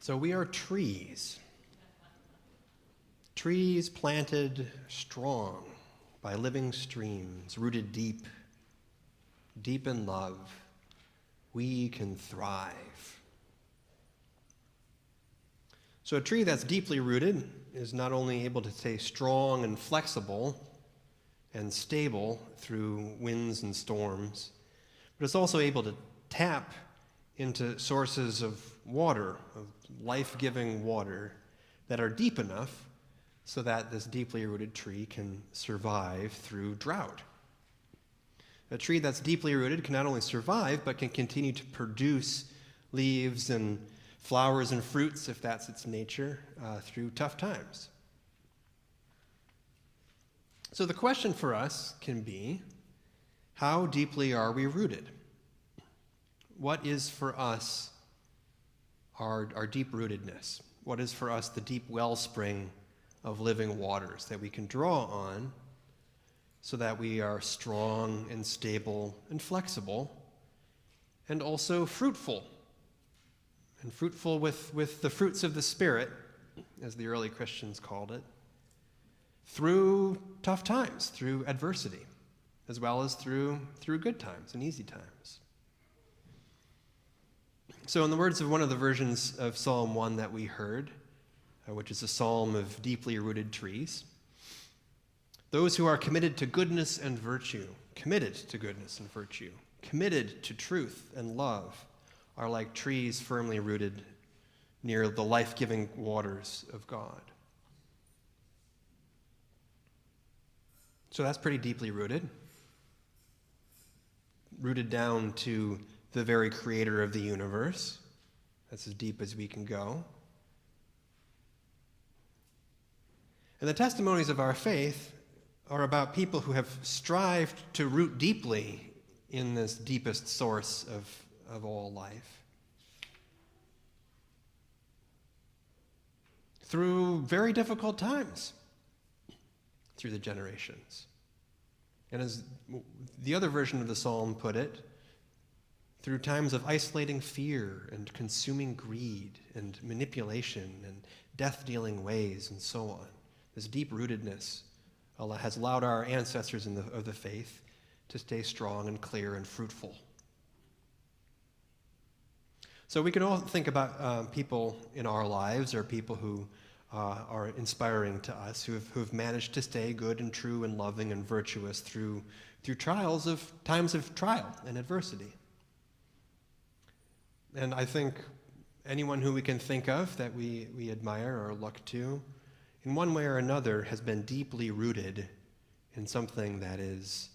So we are trees. Trees planted strong by living streams, rooted deep, deep in love. We can thrive. So a tree that's deeply rooted is not only able to stay strong and flexible and stable through winds and storms, but it's also able to tap into sources of water, of life-giving water, that are deep enough so that this deeply rooted tree can survive through drought. A tree that's deeply rooted can not only survive, but can continue to produce leaves and flowers and fruits, if that's its nature, through tough times. So the question for us can be, how deeply are we rooted? What is for us our deep rootedness? What is for us the deep wellspring of living waters that we can draw on so that we are strong and stable and flexible and also fruitful? And fruitful with the fruits of the Spirit, as the early Christians called it, through tough times, through adversity, as well as through good times and easy times. So in the words of one of the versions of Psalm 1 that we heard, which is a psalm of deeply rooted trees, those who are committed to goodness and virtue, committed to truth and love, are like trees firmly rooted near the life-giving waters of God. So that's pretty deeply rooted down to the very creator of the universe. That's as deep as we can go. And the testimonies of our faith are about people who have strived to root deeply in this deepest source of all life. Through very difficult times, through the generations. And as the other version of the psalm put it, through times of isolating fear and consuming greed and manipulation and death-dealing ways and so on. This deep rootedness has allowed our ancestors of the faith to stay strong and clear and fruitful. So we can all think about people in our lives, or people who are inspiring to us, who've managed to stay good and true and loving and virtuous through times of trial and adversity. And I think anyone who we can think of that we admire or look to, in one way or another, has been deeply rooted in something that is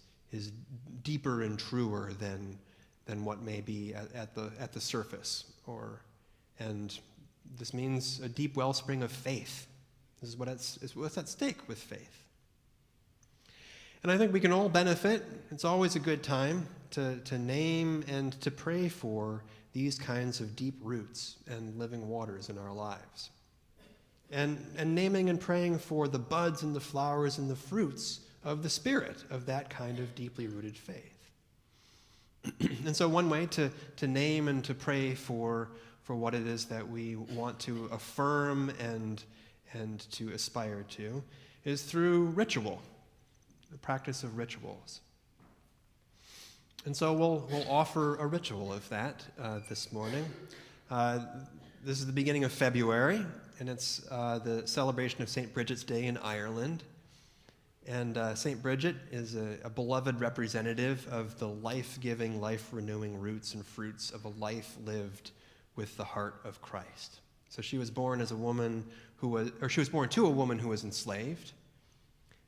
deeper and truer than what may be at the surface. And this means a deep wellspring of faith. This is what's at stake with faith. And I think we can all benefit. It's always a good time to name and to pray for these kinds of deep roots and living waters in our lives. And naming and praying for the buds and the flowers and the fruits of the Spirit of that kind of deeply rooted faith. And so one way to name and to pray for what it is that we want to affirm and to aspire to is through ritual, the practice of rituals. And so we'll offer a ritual of that this morning. This is the beginning of February, and it's the celebration of St. Bridget's Day in Ireland. And St. Bridget is a beloved representative of the life-giving, life-renewing roots and fruits of a life lived with the heart of Christ. So she was born as a woman she was born to a woman who was enslaved.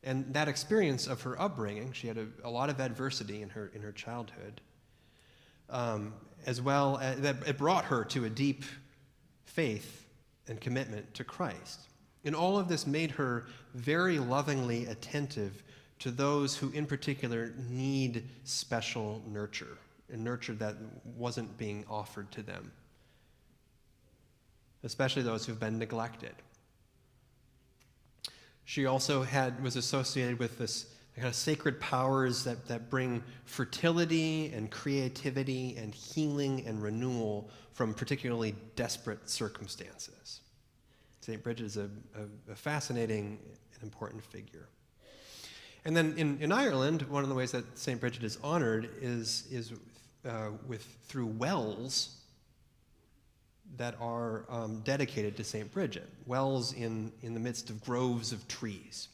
And that experience of her upbringing, she had a lot of adversity in her childhood, as well as that it brought her to a deep faith and commitment to Christ. And all of this made her very lovingly attentive to those who in particular need special nurture, and nurture that wasn't being offered to them, especially those who've been neglected. She also was associated with this kind of sacred powers that bring fertility and creativity and healing and renewal from particularly desperate circumstances. St. Bridget is a fascinating and important figure. And then in Ireland, one of the ways that St. Bridget is honored is through wells that are dedicated to St. Bridget, wells in the midst of groves of trees.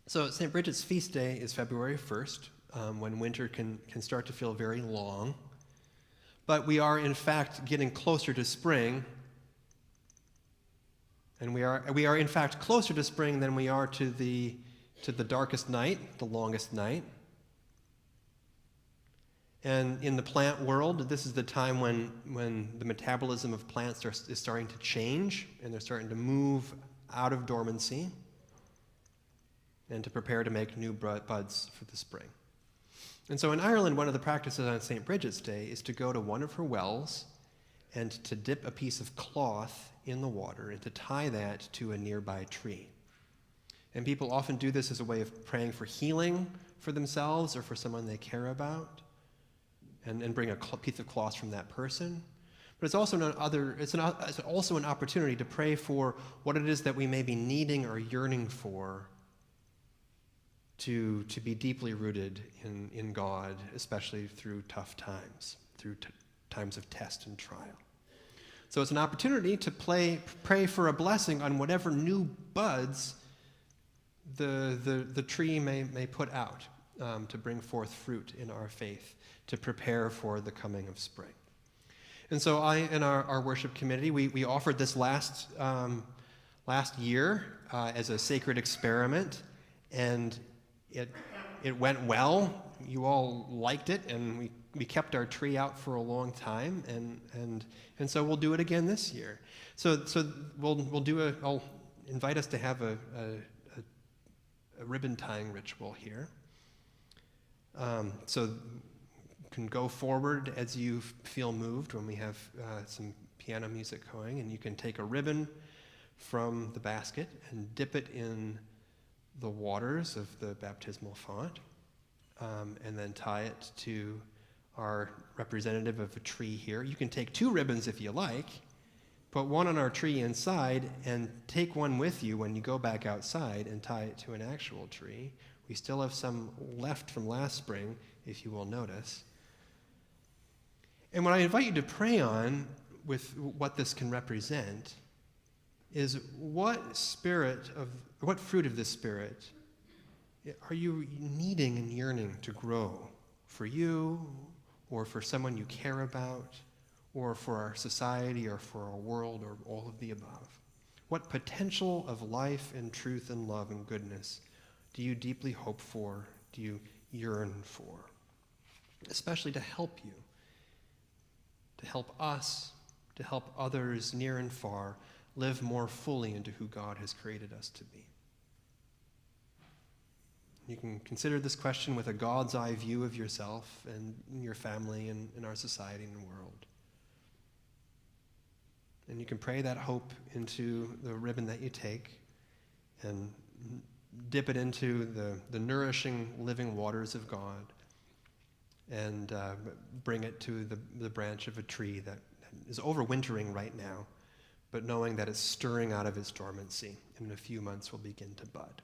So St. Bridget's feast day is February 1st, when winter can start to feel very long. But we are, in fact, getting closer to spring. And we are in fact closer to spring than we are to the darkest night, the longest night. And in the plant world, this is the time when the metabolism of plants is starting to change, and they're starting to move out of dormancy and to prepare to make new buds for the spring. And so in Ireland, one of the practices on St. Bridget's Day is to go to one of her wells and to dip a piece of cloth in the water and to tie that to a nearby tree. And people often do this as a way of praying for healing for themselves or for someone they care about, and bring a piece of cloth from that person. But it's also also an opportunity to pray for what it is that we may be needing or yearning for to be deeply rooted in God, especially through tough times, through times of test and trial. So it's an opportunity to pray for a blessing on whatever new buds the tree may put out, to bring forth fruit in our faith, to prepare for the coming of spring. And so I and our worship committee, we offered this last year as a sacred experiment, and it went well. You all liked it, and we kept our tree out for a long time, and so we'll do it again this year. So I'll invite us to have a ribbon tying ritual here. So you can go forward as you feel moved when we have some piano music going, and you can take a ribbon from the basket and dip it in the waters of the baptismal font, and then tie it to our representative of a tree here. You can take 2 ribbons if you like, put one on our tree inside, and take one with you when you go back outside and tie it to an actual tree. We still have some left from last spring, if you will notice. And what I invite you to pray on with what this can represent is what fruit of this Spirit are you needing and yearning to grow for you, or for someone you care about, or for our society, or for our world, or all of the above? What potential of life and truth and love and goodness do you deeply hope for, do you yearn for? Especially to help you, to help us, to help others near and far live more fully into who God has created us to be. You can consider this question with a God's eye view of yourself and your family and our society and world. And you can pray that hope into the ribbon that you take and dip it into the nourishing, living waters of God, and bring it to the branch of a tree that is overwintering right now, but knowing that it's stirring out of its dormancy, and in a few months will begin to bud.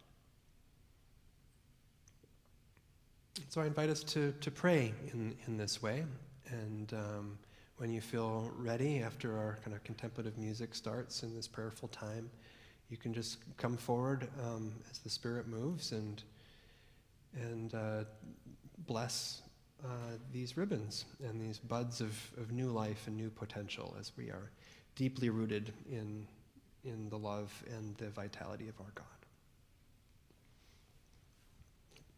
So I invite us to pray in this way, and when you feel ready, after our kind of contemplative music starts in this prayerful time, you can just come forward as the Spirit moves and bless these ribbons and these buds of new life and new potential as we are deeply rooted in the love and the vitality of our God.